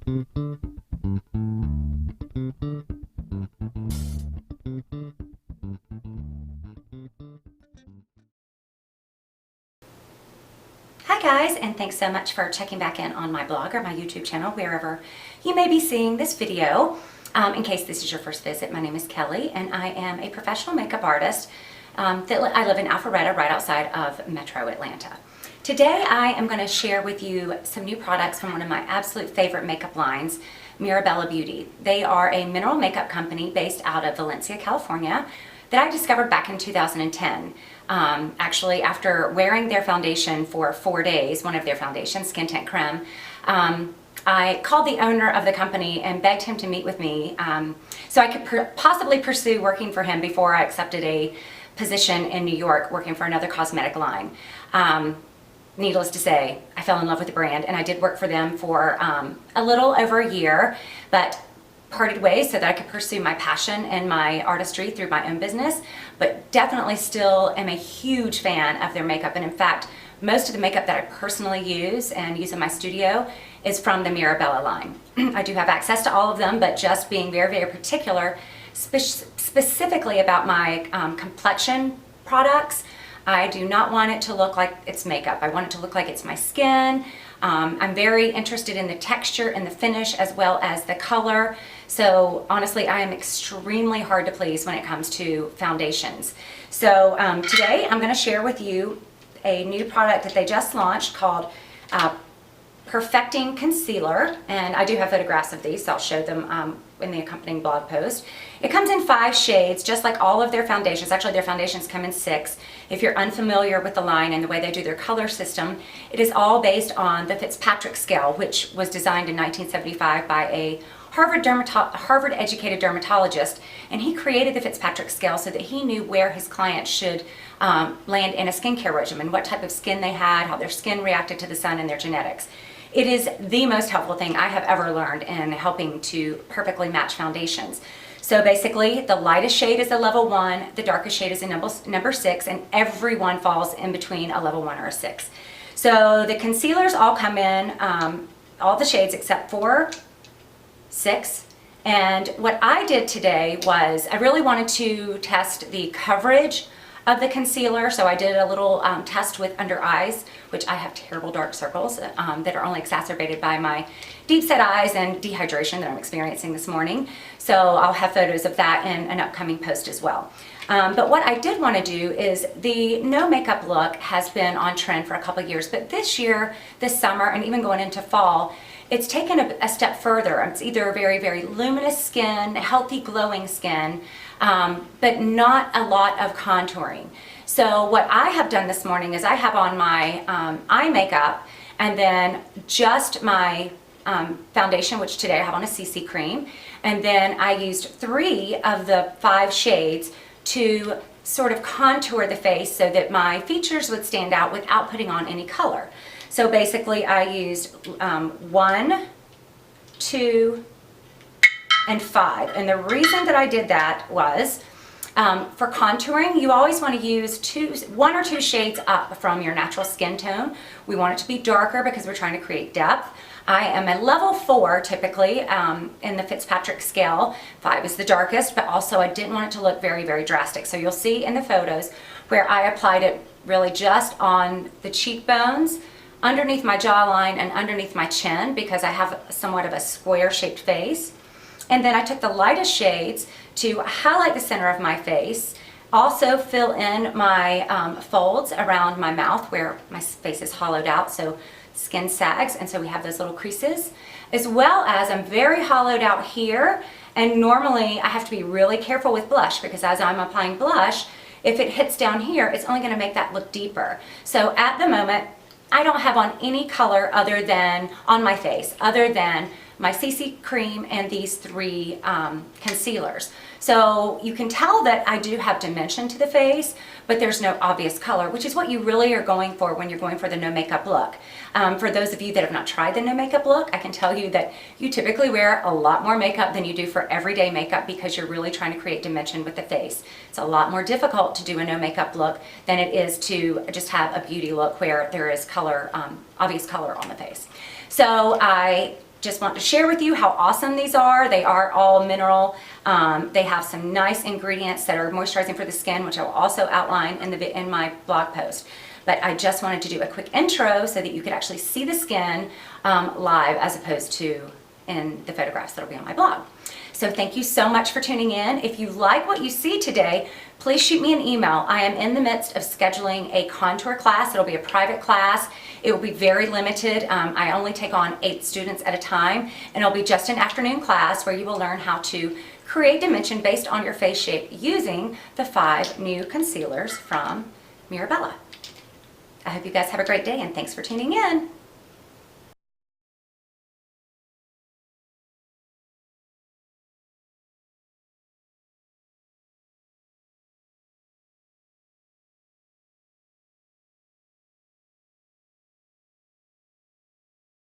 Hi guys, and thanks so much for checking back in on my blog or my YouTube channel, wherever you may be seeing this video. In case this is your first visit, my name is Kelly, and I am a professional makeup artist. I live in Alpharetta, right outside of Metro Atlanta. Today I am going to share with you some new products from one of my absolute favorite makeup lines, Mirabella Beauty. They are a mineral makeup company based out of Valencia, California, that I discovered back in 2010. Actually, after wearing their foundation for 4 days, one of their foundations, Skin Tint Creme, I called the owner of the company and begged him to meet with me so I could possibly pursue working for him before I accepted a position in New York working for another cosmetic line. Needless to say, I fell in love with the brand, and I did work for them for a little over a year, but parted ways so that I could pursue my passion and my artistry through my own business, but definitely still am a huge fan of their makeup. And in fact, most of the makeup that I personally use and use in my studio is from the Mirabella line. I do have access to all of them, but just being very, very particular, specifically about my complexion products, I do not want it to look like it's makeup. I want it to look like it's my skin. I'm very interested in the texture and the finish as well as the color. So honestly, I am extremely hard to please when it comes to foundations. So today I'm going to share with you a new product that they just launched called Perfecting Concealer, and I do have photographs of these, so I'll show them in the accompanying blog post. It comes in 5 shades, just like all of their foundations. Actually, their foundations come in 6. If you're unfamiliar with the line and the way they do their color system, it is all based on the Fitzpatrick scale, which was designed in 1975 by a Harvard-educated dermatologist, and he created the Fitzpatrick scale so that he knew where his clients should land in a skincare regimen, what type of skin they had, how their skin reacted to the sun, and their genetics. It is the most helpful thing I have ever learned in helping to perfectly match foundations. So basically, the lightest shade is a level 1, the darkest shade is a number 6, and everyone falls in between a level 1 or a 6. So the concealers all come in, all the shades except for 6. And what I did today was I really wanted to test the coverage of the concealer, so I did a little test with under eyes, which I have terrible dark circles that are only exacerbated by my deep set eyes and dehydration that I'm experiencing this morning. So I'll have photos of that in an upcoming post as well. But what I did want to do is, the no makeup look has been on trend for a couple of years, but this year, this summer, and even going into fall, it's taken a step further. It's either a very, very luminous skin, healthy, glowing skin, but not a lot of contouring. So what I have done this morning is I have on my eye makeup, and then just my foundation, which today I have on a CC cream, and then I used 3 of the 5 shades to sort of contour the face so that my features would stand out without putting on any color. So basically I used 1, 2, and 5. And the reason that I did that was for contouring, you always want to use 1 or 2 shades up from your natural skin tone. We want it to be darker because we're trying to create depth. I am a level 4 typically in the Fitzpatrick scale. 5 is the darkest, but also I didn't want it to look very, very drastic. So you'll see in the photos where I applied it really just on the cheekbones, underneath my jawline, and underneath my chin, because I have somewhat of a square-shaped face. And then I took the lightest shades to highlight the center of my face, also fill in my folds around my mouth where my face is hollowed out, so skin sags, and so we have those little creases, as well as I'm very hollowed out here, and normally I have to be really careful with blush, because as I'm applying blush, if it hits down here, it's only going to make that look deeper. So at the moment, I don't have on any color other than on my face, other than my CC cream and these 3 concealers. So you can tell that I do have dimension to the face, but there's no obvious color, which is what you really are going for when you're going for the no makeup look. For those of you that have not tried the no makeup look, I can tell you that you typically wear a lot more makeup than you do for everyday makeup, because you're really trying to create dimension with the face. It's a lot more difficult to do a no makeup look than it is to just have a beauty look where there is color, obvious color on the face. So I just want to share with you how awesome these are. They are all mineral. They have some nice ingredients that are moisturizing for the skin, which I will also outline in my blog post. But I just wanted to do a quick intro so that you could actually see the skin live as opposed to in the photographs that will be on my blog. So thank you so much for tuning in. If you like what you see today, please shoot me an email. I am in the midst of scheduling a contour class. It'll be a private class. It will be very limited. I only take on 8 students at a time, and it'll be just an afternoon class where you will learn how to create dimension based on your face shape using the 5 new concealers from Mirabella. I hope you guys have a great day, and thanks for tuning in.